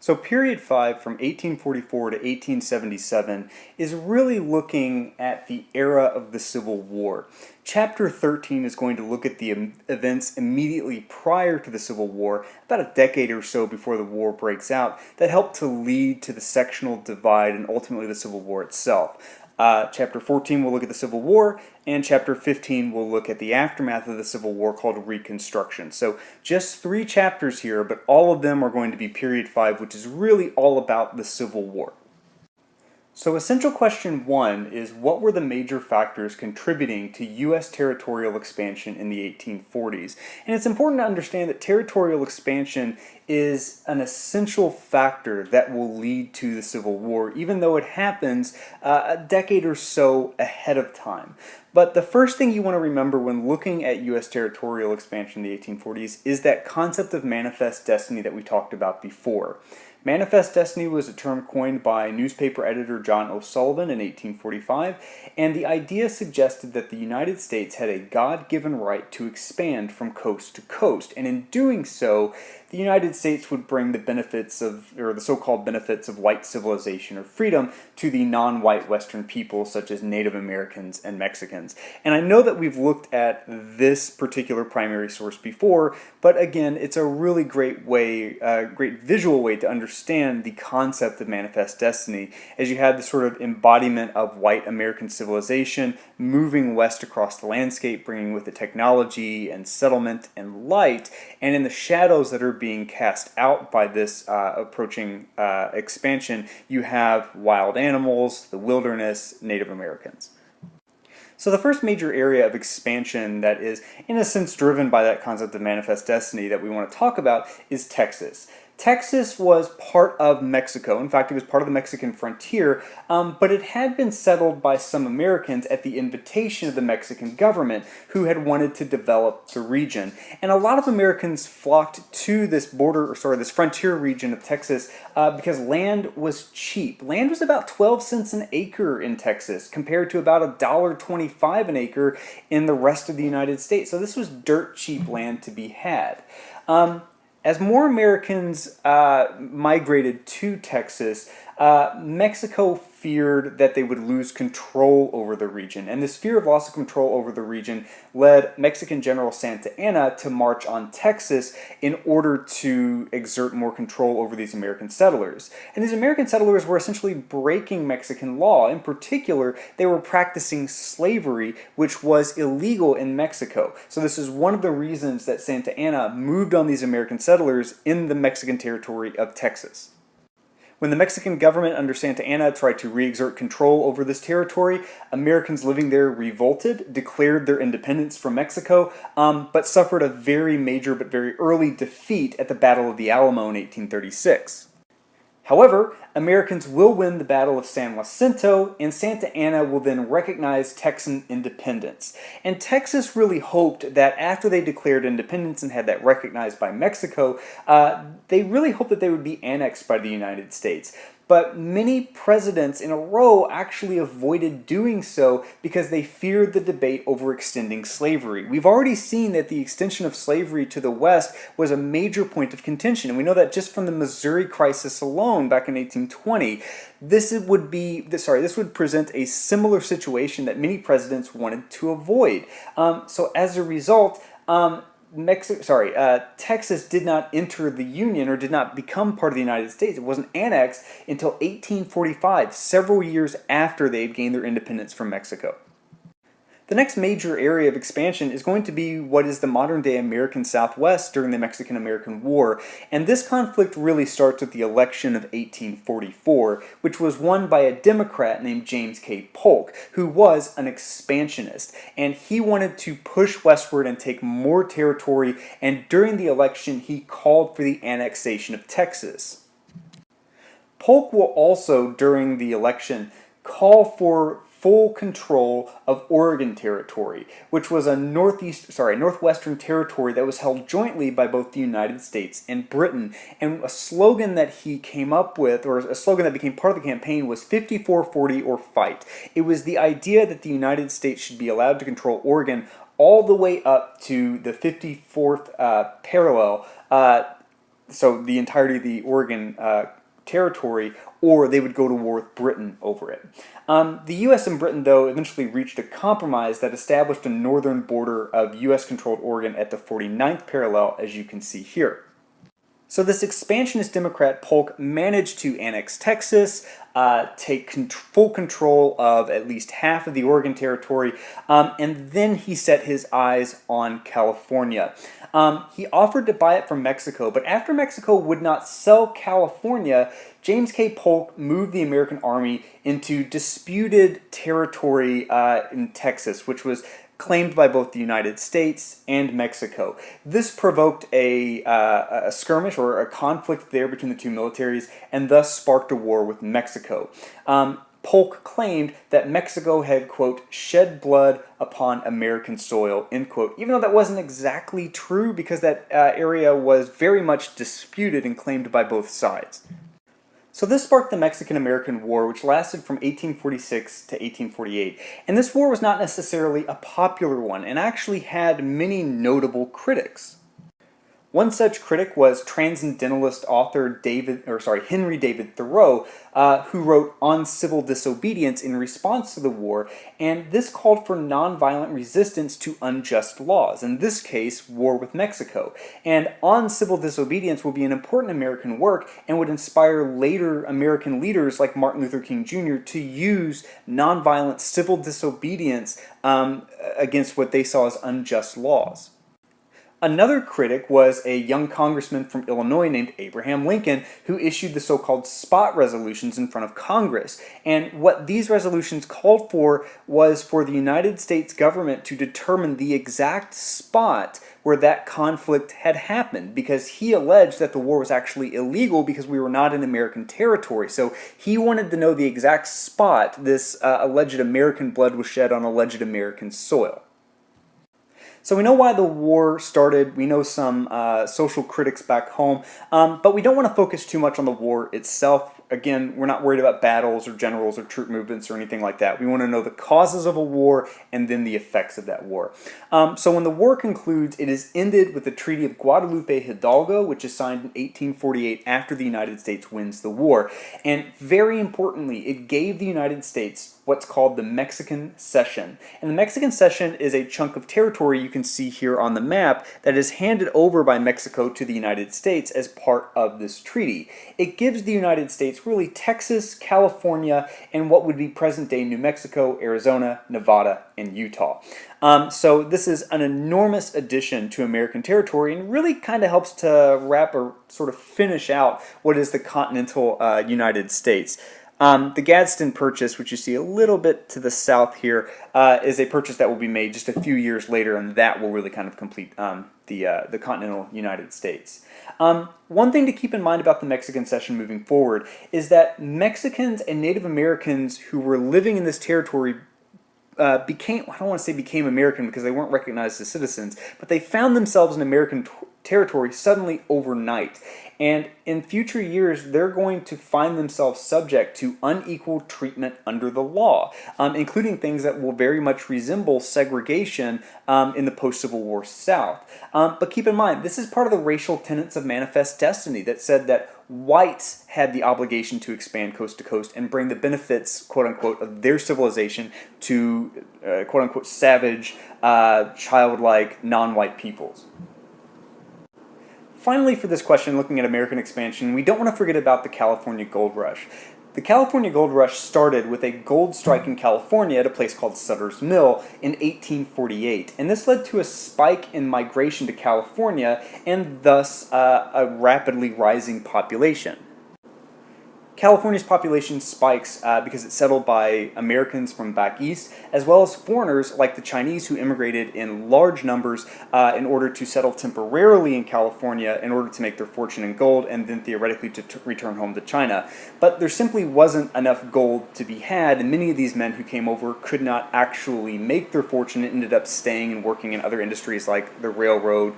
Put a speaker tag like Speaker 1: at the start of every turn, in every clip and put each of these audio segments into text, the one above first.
Speaker 1: So period 5 from 1844 to 1877 is really looking at the era of the Civil War. Chapter 13 is going to look at the events immediately prior to the Civil War, about a decade or so before the war breaks out, that helped to lead to the sectional divide and ultimately the Civil War itself. Chapter 14 will look at the Civil War, and Chapter 15 will look at the aftermath of the Civil War called Reconstruction. So just 3 chapters here, but all of them are going to be period 5, which is really all about the Civil War. So essential question 1 is, what were the major factors contributing to U.S. territorial expansion in the 1840s? And it's important to understand that territorial expansion is an essential factor that will lead to the Civil War, even though it happens a decade or so ahead of time. But the first thing you want to remember when looking at U.S. territorial expansion in the 1840s is that concept of manifest destiny that we talked about before. Manifest destiny was a term coined by newspaper editor John O'Sullivan in 1845, and the idea suggested that the United States had a God-given right to expand from coast to coast, and in doing so, the United States would bring the benefits of, or the so-called benefits of white civilization or freedom to the non-white Western peoples such as Native Americans and Mexicans. And I know that we've looked at this particular primary source before, but again, it's a really great way, great visual way to understand the concept of manifest destiny, as you had this sort of embodiment of white American civilization moving west across the landscape, bringing with it technology and settlement and light, and in the shadows that are being cast out by this approaching expansion, you have wild animals, the wilderness, Native Americans. So the first major area of expansion that is, in a sense, driven by that concept of manifest destiny that we want to talk about is Texas. Texas was part of Mexico. In fact, it was part of the Mexican frontier, but it had been settled by some Americans at the invitation of the Mexican government, who had wanted to develop the region. And a lot of Americans flocked to this this frontier region of Texas because land was cheap. Land was about 12 cents an acre in Texas, compared to about $1.25 an acre in the rest of the United States. So this was dirt cheap land to be had. As more Americans migrated to Texas, Mexico feared that they would lose control over the region. And this fear of loss of control over the region led Mexican General Santa Anna to march on Texas in order to exert more control over these American settlers. And these American settlers were essentially breaking Mexican law. In particular, they were practicing slavery, which was illegal in Mexico. So this is one of the reasons that Santa Anna moved on these American settlers in the Mexican territory of Texas. When the Mexican government under Santa Anna tried to re-exert control over this territory, Americans living there revolted, declared their independence from Mexico, but suffered a very major but very early defeat at the Battle of the Alamo in 1836. However, Americans will win the Battle of San Jacinto, and Santa Anna will then recognize Texan independence. And Texas really hoped that after they declared independence and had that recognized by Mexico, they really hoped that they would be annexed by the United States. But many presidents in a row actually avoided doing so because they feared the debate over extending slavery. We've already seen that the extension of slavery to the West was a major point of contention, and we know that just from the Missouri crisis alone back in 1820, this would present a similar situation that many presidents wanted to avoid. So as a result, Texas did not enter the Union or did not become part of the United States. It wasn't annexed until 1845, several years after they had gained their independence from Mexico. The next major area of expansion is going to be what is the modern-day American Southwest during the Mexican-American War, and this conflict really starts with the election of 1844, which was won by a Democrat named James K. Polk, who was an expansionist, and he wanted to push westward and take more territory, and during the election he called for the annexation of Texas. Polk will also, during the election, call for full control of Oregon Territory, which was a northwestern territory that was held jointly by both the United States and Britain. And a slogan that he came up with, or a slogan that became part of the campaign, was 54-40 or fight. It was the idea that the United States should be allowed to control Oregon all the way up to the 54th parallel so the entirety of the Oregon territory, or they would go to war with Britain over it. The U.S. and Britain, though, eventually reached a compromise that established a northern border of U.S.-controlled Oregon at the 49th parallel, as you can see here. So this expansionist Democrat Polk managed to annex Texas, take full control of at least half of the Oregon territory, and then he set his eyes on California. He offered to buy it from Mexico, but after Mexico would not sell California, James K. Polk moved the American army into disputed territory in Texas, which was claimed by both the United States and Mexico. This provoked a skirmish or a conflict there between the two militaries, and thus sparked a war with Mexico. Polk claimed that Mexico had, quote, shed blood upon American soil, end quote, even though that wasn't exactly true because that area was very much disputed and claimed by both sides. So this sparked the Mexican-American War, which lasted from 1846 to 1848. And this war was not necessarily a popular one, and actually had many notable critics. One such critic was transcendentalist author Henry David Thoreau, who wrote On Civil Disobedience in response to the war, and this called for nonviolent resistance to unjust laws, in this case, war with Mexico. And On Civil Disobedience will be an important American work and would inspire later American leaders like Martin Luther King Jr. to use nonviolent civil disobedience against what they saw as unjust laws. Another critic was a young congressman from Illinois named Abraham Lincoln, who issued the so-called spot resolutions in front of Congress. And what these resolutions called for was for the United States government to determine the exact spot where that conflict had happened, because he alleged that the war was actually illegal because we were not in American territory. So he wanted to know the exact spot this alleged American blood was shed on alleged American soil. So we know why the war started, we know some social critics back home, but we don't want to focus too much on the war itself. Again, we're not worried about battles or generals or troop movements or anything like that. We want to know the causes of a war and then the effects of that war. So when the war concludes, it is ended with the Treaty of Guadalupe Hidalgo, which is signed in 1848 after the United States wins the war. And very importantly, it gave the United States what's called the Mexican Cession. And the Mexican Cession is a chunk of territory you can see here on the map that is handed over by Mexico to the United States as part of this treaty. It gives the United States really Texas, California, and what would be present-day New Mexico, Arizona, Nevada, and Utah. So this is an enormous addition to American territory and really kind of helps to wrap or sort of finish out what is the continental United States. The Gadsden Purchase, which you see a little bit to the south here, is a purchase that will be made just a few years later, and that will really kind of complete the continental United States. One thing to keep in mind about the Mexican Cession moving forward is that Mexicans and Native Americans who were living in this territory I don't want to say became American because they weren't recognized as citizens, but they found themselves in American territory suddenly overnight. And in future years, they're going to find themselves subject to unequal treatment under the law, including things that will very much resemble segregation in the post-Civil War South. But keep in mind, this is part of the racial tenets of Manifest Destiny that said that whites had the obligation to expand coast to coast and bring the benefits, quote-unquote, of their civilization to, quote-unquote, savage, childlike, non-white peoples. Finally, for this question, looking at American expansion, we don't want to forget about the California Gold Rush. The California Gold Rush started with a gold strike in California at a place called Sutter's Mill in 1848, and this led to a spike in migration to California and thus a rapidly rising population. California's population spikes because it's settled by Americans from back east, as well as foreigners like the Chinese who immigrated in large numbers in order to settle temporarily in California in order to make their fortune in gold and then theoretically to return home to China. But there simply wasn't enough gold to be had, and many of these men who came over could not actually make their fortune and ended up staying and working in other industries like the railroad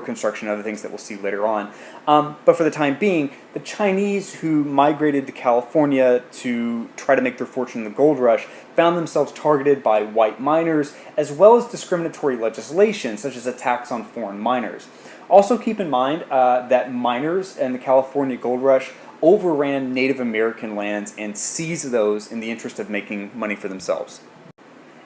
Speaker 1: construction, and other things that we'll see later on. But for the time being, the Chinese who migrated to California to try to make their fortune in the gold rush found themselves targeted by white miners, as well as discriminatory legislation such as a tax on foreign miners. Also keep in mind that miners in the California Gold Rush overran Native American lands and seized those in the interest of making money for themselves.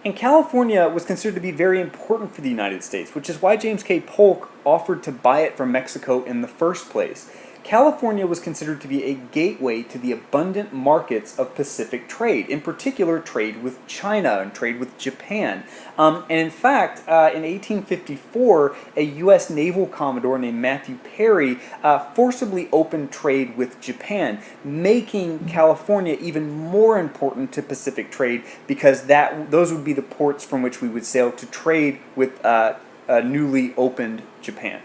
Speaker 1: And California was considered to be very important for the United States, which is why James K. Polk offered to buy it from Mexico in the first place. California was considered to be a gateway to the abundant markets of Pacific trade, in particular trade with China and trade with Japan. And in fact, in 1854, a U.S. naval commodore named Matthew Perry forcibly opened trade with Japan, making California even more important to Pacific trade because those would be the ports from which we would sail to trade with newly opened Japan.